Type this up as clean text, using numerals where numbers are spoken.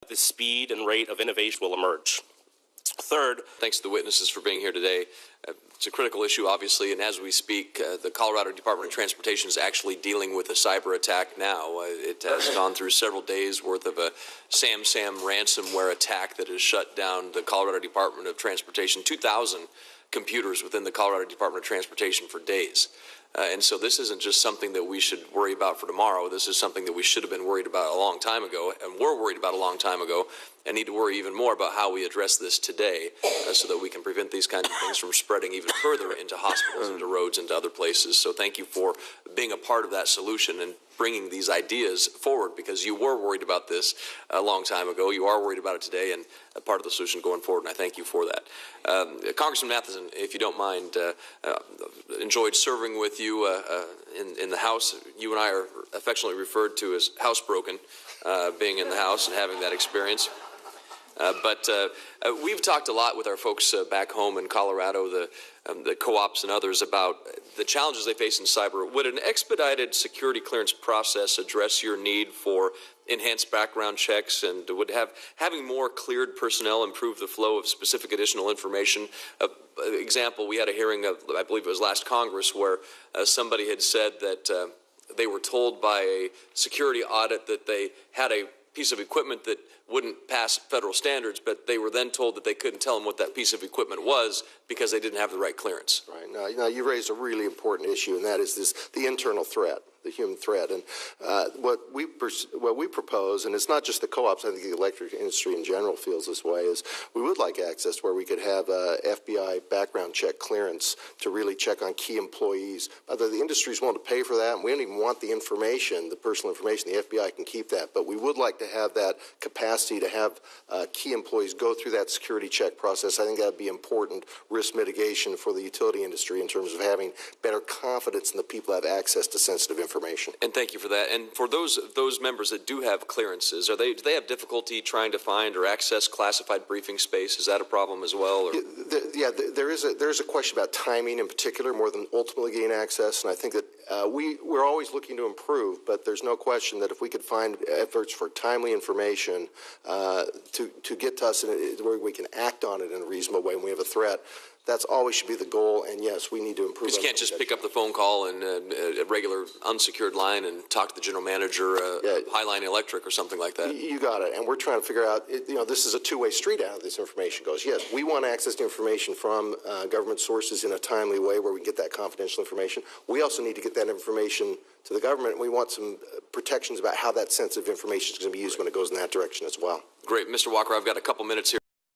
the speed and rate of innovation will emerge. Third, thanks to the witnesses for being here today. It's a critical issue, obviously, and as we speak, the Colorado Department of Transportation is actually dealing with a cyber attack now. It has gone through several days' worth of a SAM ransomware attack that has shut down the Colorado Department of Transportation, 2,000 computers within the Colorado Department of Transportation for days. And so this isn't just something that we should worry about for tomorrow. This is something that we should have been worried about a long time ago, and were worried about a long time ago, and need to worry even more about how we address this today so that we can prevent these kinds of things from spreading even further into hospitals, into roads, into other places. So thank you for being a part of that solution and bringing these ideas forward, because you were worried about this a long time ago. You are worried about it today, and a part of the solution going forward, and I thank you for that. Congressman Matheson, if you don't mind, enjoyed serving with you in the House. You and I are affectionately referred to as housebroken, being in the House and having that experience. But we've talked a lot with our folks back home in Colorado, the co-ops and others, about the challenges they face in cyber. Would an expedited security clearance process address your need for enhanced background checks, and would having more cleared personnel improve the flow of specific additional information? Example, we had a hearing of, I believe it was last Congress, where somebody had said that they were told by a security audit that they had a piece of equipment that wouldn't pass federal standards, but they were then told that they couldn't tell them what that piece of equipment was because they didn't have the right clearance. Right. Now you raised a really important issue, and that is the internal threat, the human threat. And what we propose, and it's not just the co-ops, I think the electric industry in general feels this way, is we would like access where we could have FBI background check clearance to really check on key employees. Either the industry's willing to pay for that, and we don't even want the information, the personal information. The FBI can keep that, but we would like to have that capacity to have key employees go through that security check process. I think that would be important risk mitigation for the utility industry in terms of having better confidence in the people that have access to sensitive information. And thank you for that. And for those members that do have clearances, do they have difficulty trying to find or access classified briefing space? Is that a problem as well? Or? Yeah, there is a question about timing in particular, more than ultimately getting access. And I think that we're always looking to improve, but there's no question that if we could find efforts for timely information to get to us where we can act on it in a reasonable way when we have a threat, that's always should be the goal. And yes, we need to improve. You can't just pick up the phone call and a regular unsecured line and talk to the general manager, Highline Electric or something like that. You got it. And we're trying to figure out, this is a two-way street how this information goes. Yes, we want access to information from government sources in a timely way where we can get that confidential information. We also need to get that information to the government. We want some protections about how that sensitive information is going to be used when it goes in that direction as well. Great. Mr. Walker, I've got a couple minutes here.